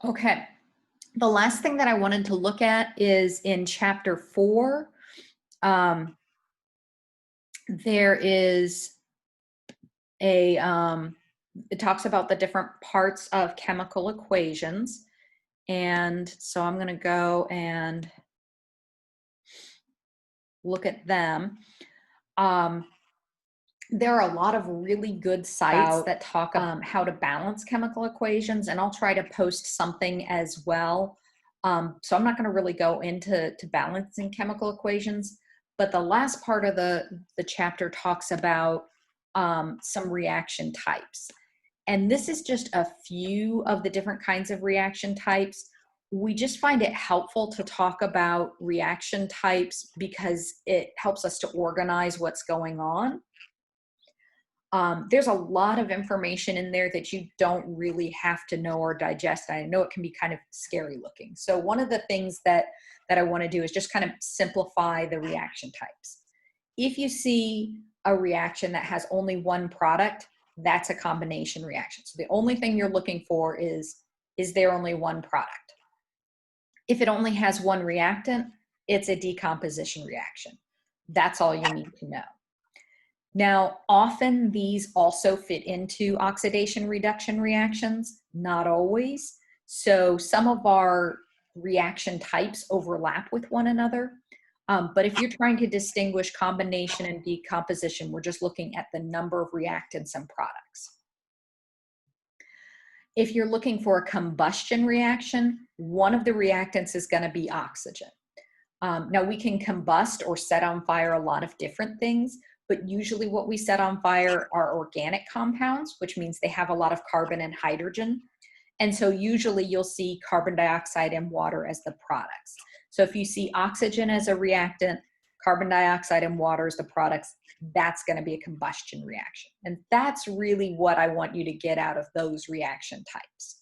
Okay. The last thing that I wanted to look at is in chapter 4. Um, there is it talks about the different parts of chemical equations. And so I'm going to go and look at them. There are a lot of really good sites that talk about how to balance chemical equations, and I'll try to post something as well. So I'm not going to really go into balancing chemical equations, but the last part of the chapter talks about some reaction types. And this is just a few of the different kinds of reaction types. We just find it helpful to talk about reaction types because it helps us to organize what's going on. There's a lot of information in there that you don't really have to know or digest. I know it can be kind of scary looking. So one of the things that I want to do is just kind of simplify the reaction types. If you see a reaction that has only one product, that's a combination reaction. So the only thing you're looking for is there only one product? If it only has one reactant, it's a decomposition reaction. That's all you need to know. Now, often these also fit into oxidation reduction reactions, not always. So some of our reaction types overlap with one another. But if you're trying to distinguish combination and decomposition, we're just looking at the number of reactants and products. If you're looking for a combustion reaction, one of the reactants is going to be oxygen. Now we can combust or set on fire a lot of different things, but usually what we set on fire are organic compounds, which means they have a lot of carbon and hydrogen. And so usually you'll see carbon dioxide and water as the products. So if you see oxygen as a reactant, carbon dioxide and water as the products, that's going to be a combustion reaction. And that's really what I want you to get out of those reaction types.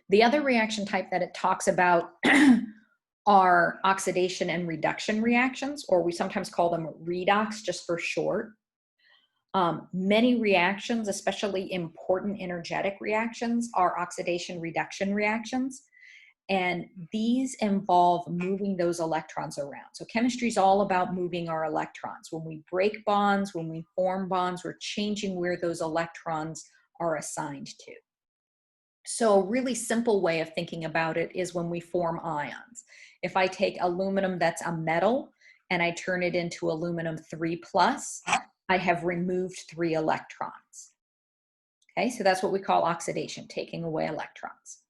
The other reaction type that it talks about are oxidation and reduction reactions, or we sometimes call them RedOx just for short. Many reactions, especially important energetic reactions, are oxidation reduction reactions. And these involve moving those electrons around. So chemistry is all about moving our electrons. When we break bonds, when we form bonds, we're changing where those electrons are assigned to. So a really simple way of thinking about it is when we form ions. If I take aluminum that's a metal and I turn it into aluminum 3+, I have removed 3 electrons. Okay, so that's what we call oxidation, taking away electrons.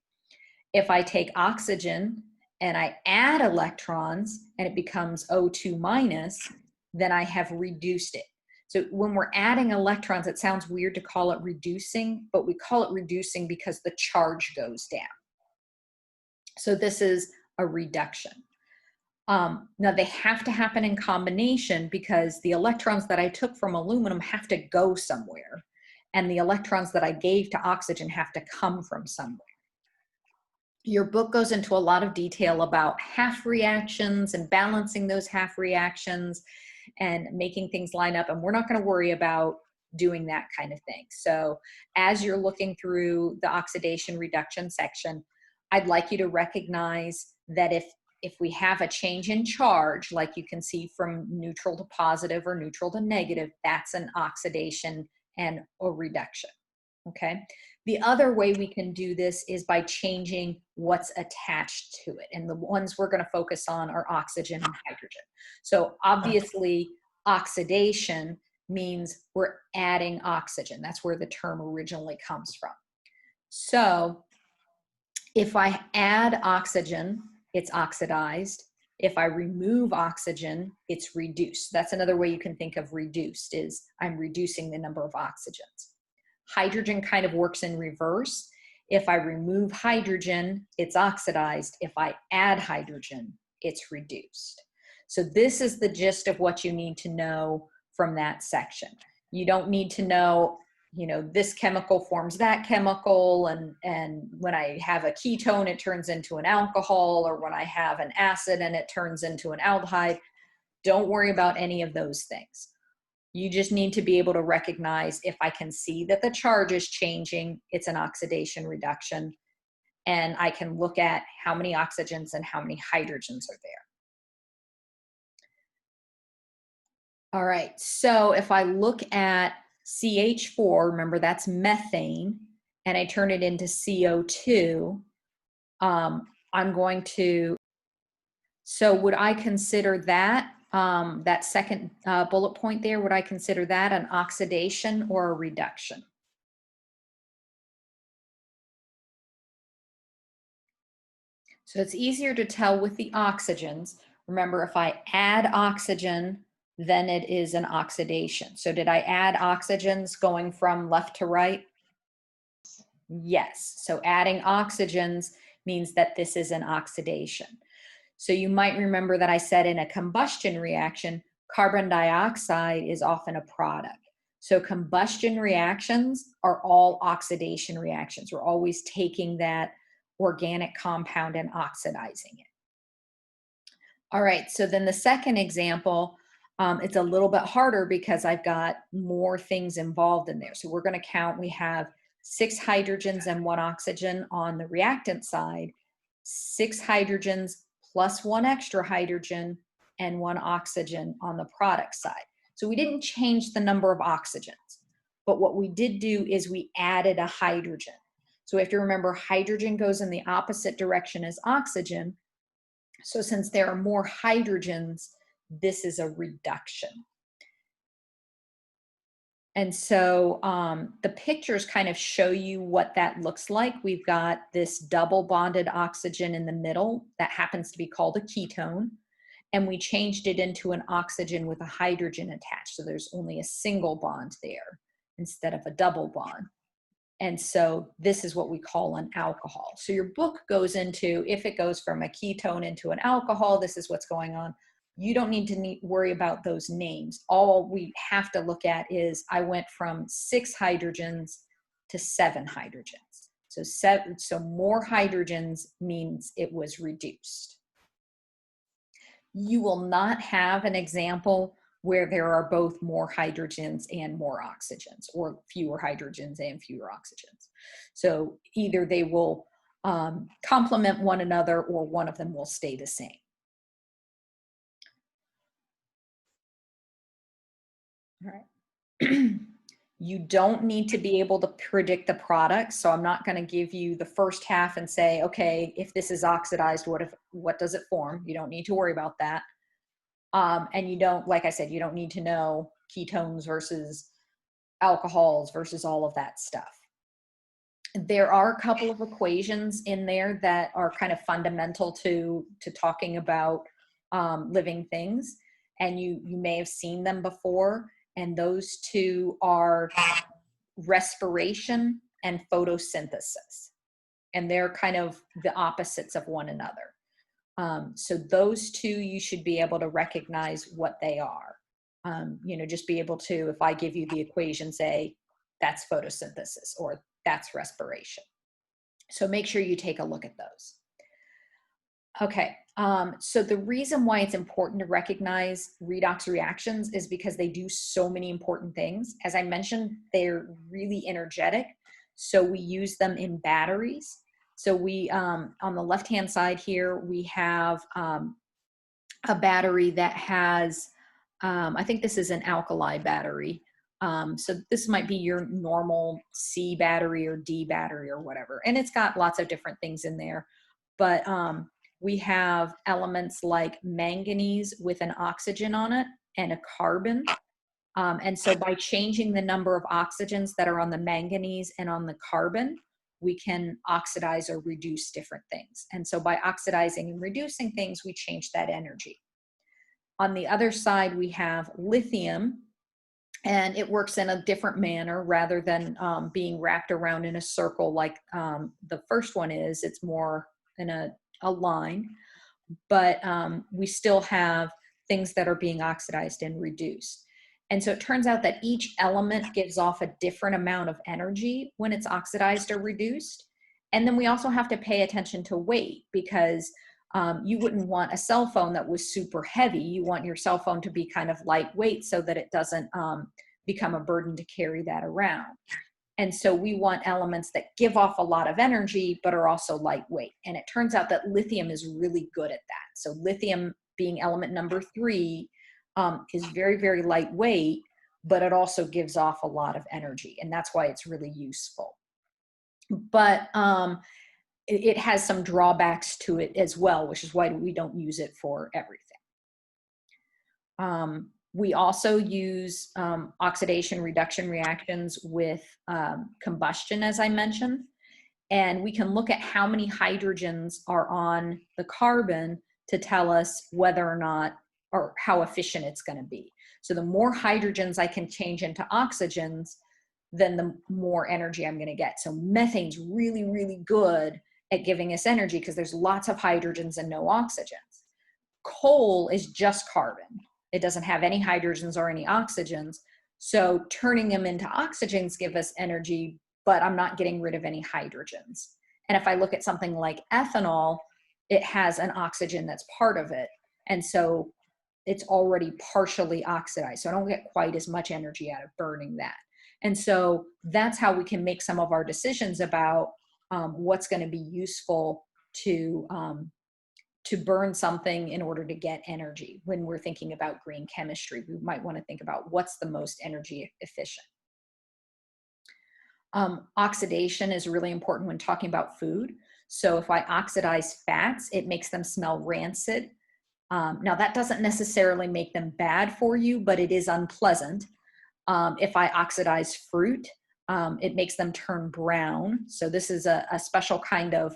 If I take oxygen and I add electrons and it becomes O2-, then I have reduced it. So when we're adding electrons, it sounds weird to call it reducing, but we call it reducing because the charge goes down. So this is a reduction. Now they have to happen in combination because the electrons that I took from aluminum have to go somewhere, and the electrons that I gave to oxygen have to come from somewhere. Your book goes into a lot of detail about half reactions and balancing those half reactions and making things line up, and we're not going to worry about doing that kind of thing. So as you're looking through the oxidation reduction section, I'd like you to recognize that if we have a change in charge, like you can see from neutral to positive or neutral to negative, that's an oxidation and a reduction. Okay. The other way we can do this is by changing what's attached to it. And the ones we're going to focus on are oxygen and hydrogen. So obviously, oxidation means we're adding oxygen. That's where the term originally comes from. So if I add oxygen, it's oxidized. If I remove oxygen, it's reduced. That's another way you can think of reduced, is I'm reducing the number of oxygens. Hydrogen kind of works in reverse. If I remove hydrogen, it's oxidized. If I add hydrogen, it's reduced. So this is the gist of what you need to know from that section. You don't need to know, this chemical forms that chemical, and when I have a ketone, it turns into an alcohol, or when I have an acid and it turns into an aldehyde. Don't worry about any of those things. You just need to be able to recognize if I can see that the charge is changing, it's an oxidation reduction. and I can look at how many oxygens and how many hydrogens are there. All right, so if I look at CH4, remember that's methane, and I turn it into CO2, I'm going to, so would I consider that, that second bullet point there, would I consider that an oxidation or a reduction? So it's easier to tell with the oxygens. Remember, if I add oxygen, then it is an oxidation. So did I add oxygens going from left to right? Yes. So adding oxygens means that this is an oxidation. So you might remember that I said in a combustion reaction, carbon dioxide is often a product. So combustion reactions are all oxidation reactions. We're always taking that organic compound and oxidizing it. All right, so then the second example, it's a little bit harder because I've got more things involved in there. So we're going to count, we have 6 hydrogens and 1 oxygen on the reactant side, 6 hydrogens plus 1 extra hydrogen and 1 oxygen on the product side. So we didn't change the number of oxygens, but what we did do is we added a hydrogen. So we have to remember hydrogen goes in the opposite direction as oxygen. So since there are more hydrogens, this is a reduction. And so the pictures kind of show you what that looks like. We've got this double bonded oxygen in the middle that happens to be called a ketone. And we changed it into an oxygen with a hydrogen attached. So there's only a single bond there instead of a double bond. And so this is what we call an alcohol. So your book goes into, if it goes from a ketone into an alcohol, this is what's going on. You don't need to worry about those names. All we have to look at is I went from 6 hydrogens to 7 hydrogens. So more hydrogens means it was reduced. You will not have an example where there are both more hydrogens and more oxygens, or fewer hydrogens and fewer oxygens. So either they will complement one another, or one of them will stay the same. All right. You don't need to be able to predict the product. So I'm not going to give you the first half and say, okay, if this is oxidized, what does it form? You don't need to worry about that. And you don't, like I said, you don't need to know ketones versus alcohols versus all of that stuff. There are a couple of equations in there that are kind of fundamental to talking about living things. And you may have seen them before. And those two are respiration and photosynthesis. And they're kind of the opposites of one another. So those two, you should be able to recognize what they are. Just be able to, if I give you the equation, say, that's photosynthesis or that's respiration. So make sure you take a look at those. Okay, so the reason why it's important to recognize redox reactions is because they do so many important things. As I mentioned, they're really energetic. So we use them in batteries. So we, on the left-hand side here, we have a battery that has, I think this is an alkali battery. So this might be your normal C battery or D battery or whatever. And it's got lots of different things in there. But we have elements like manganese with an oxygen on it and a carbon. And so by changing the number of oxygens that are on the manganese and on the carbon, we can oxidize or reduce different things. And so by oxidizing and reducing things, we change that energy. On the other side, we have lithium, and it works in a different manner rather than being wrapped around in a circle like the first one is. It's more in a line, but we still have things that are being oxidized and reduced. And so it turns out that each element gives off a different amount of energy when it's oxidized or reduced. And then we also have to pay attention to weight, because you wouldn't want a cell phone that was super heavy. You want your cell phone to be kind of lightweight so that it doesn't become a burden to carry that around. And so we want elements that give off a lot of energy, but are also lightweight. And it turns out that lithium is really good at that. So lithium, being element number 3, is very, very lightweight, but it also gives off a lot of energy. And that's why it's really useful. But it has some drawbacks to it as well, which is why we don't use it for everything. We also use oxidation reduction reactions with combustion, as I mentioned. And we can look at how many hydrogens are on the carbon to tell us whether or not, or how efficient it's going to be. So the more hydrogens I can change into oxygens, then the more energy I'm going to get. So methane's really, really good at giving us energy because there's lots of hydrogens and no oxygens. Coal is just carbon. It doesn't have any hydrogens or any oxygens. So turning them into oxygens give us energy, but I'm not getting rid of any hydrogens. And if I look at something like ethanol, it has an oxygen that's part of it. And so it's already partially oxidized. So I don't get quite as much energy out of burning that. And so that's how we can make some of our decisions about what's going to be useful to burn something in order to get energy. When we're thinking about green chemistry, we might want to think about what's the most energy efficient. Oxidation is really important when talking about food. So if I oxidize fats, it makes them smell rancid. Now that doesn't necessarily make them bad for you, but it is unpleasant. If I oxidize fruit, it makes them turn brown. So this is a special kind of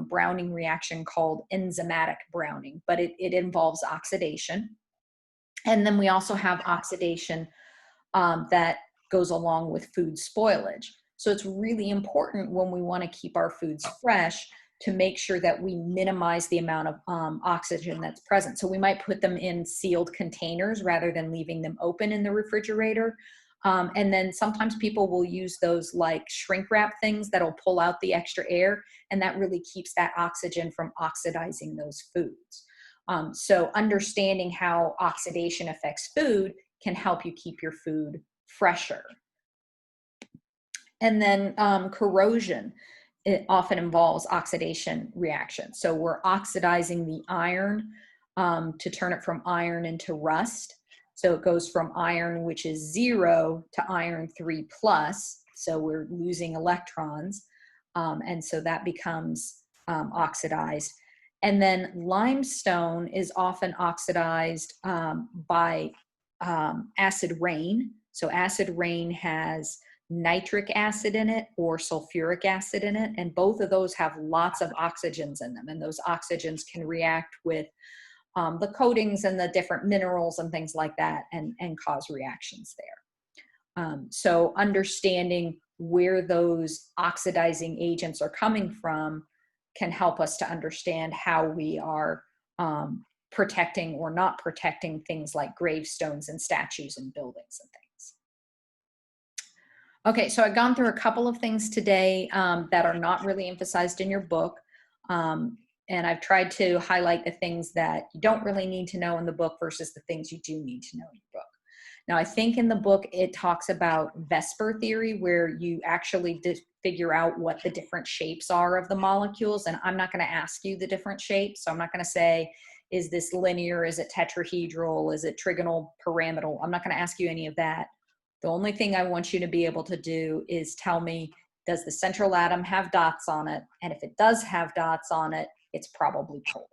browning reaction called enzymatic browning, but it involves oxidation. And then we also have oxidation that goes along with food spoilage. So it's really important when we want to keep our foods fresh to make sure that we minimize the amount of oxygen that's present. So we might put them in sealed containers rather than leaving them open in the refrigerator. And then sometimes people will use those like shrink wrap things that'll pull out the extra air, and that really keeps that oxygen from oxidizing those foods. So understanding how oxidation affects food can help you keep your food fresher. And then corrosion, it often involves oxidation reactions. So we're oxidizing the iron to turn it from iron into rust. So it goes from iron, which is 0, to iron 3+. So we're losing electrons. And so that becomes oxidized. And then limestone is often oxidized by acid rain. So acid rain has nitric acid in it or sulfuric acid in it. And both of those have lots of oxygens in them. And those oxygens can react with the coatings and the different minerals and things like that and cause reactions there. So understanding where those oxidizing agents are coming from can help us to understand how we are protecting or not protecting things like gravestones and statues and buildings and things. Okay, so I've gone through a couple of things today that are not really emphasized in your book. And I've tried to highlight the things that you don't really need to know in the book versus the things you do need to know in your book. Now, I think in the book, it talks about Vesper theory, where you actually figure out what the different shapes are of the molecules. And I'm not going to ask you the different shapes. So I'm not going to say, is this linear? Is it tetrahedral? Is it trigonal, pyramidal? I'm not going to ask you any of that. The only thing I want you to be able to do is tell me, does the central atom have dots on it? And if it does have dots on it, it's probably polar.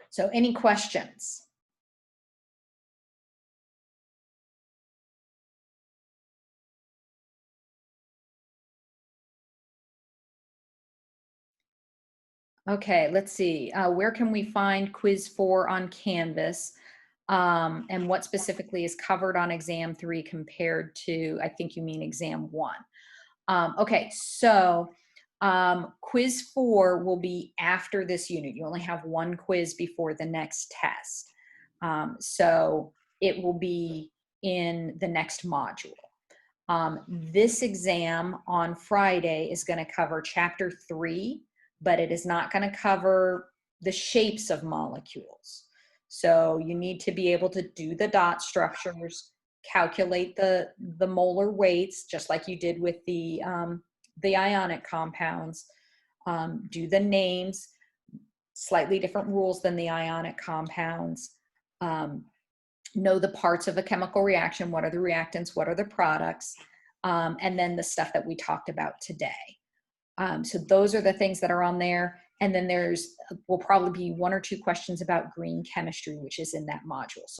So any questions? Okay, let's see. Where can we find quiz 4 on Canvas? And what specifically is covered on exam 3 compared to, I think you mean exam 1. Okay, so quiz 4 will be after this unit. You only have one quiz before the next test. So it will be in the next module. This exam on Friday is going to cover chapter 3, but it is not going to cover the shapes of molecules. So you need to be able to do the dot structures. calculate the molar weights, just like you did with the ionic compounds, do the names, slightly different rules than the ionic compounds, know the parts of a chemical reaction, what are the reactants, what are the products, and then the stuff that we talked about today. So those are the things that are on there. And then will probably be 1 or 2 questions about green chemistry, which is in that module. So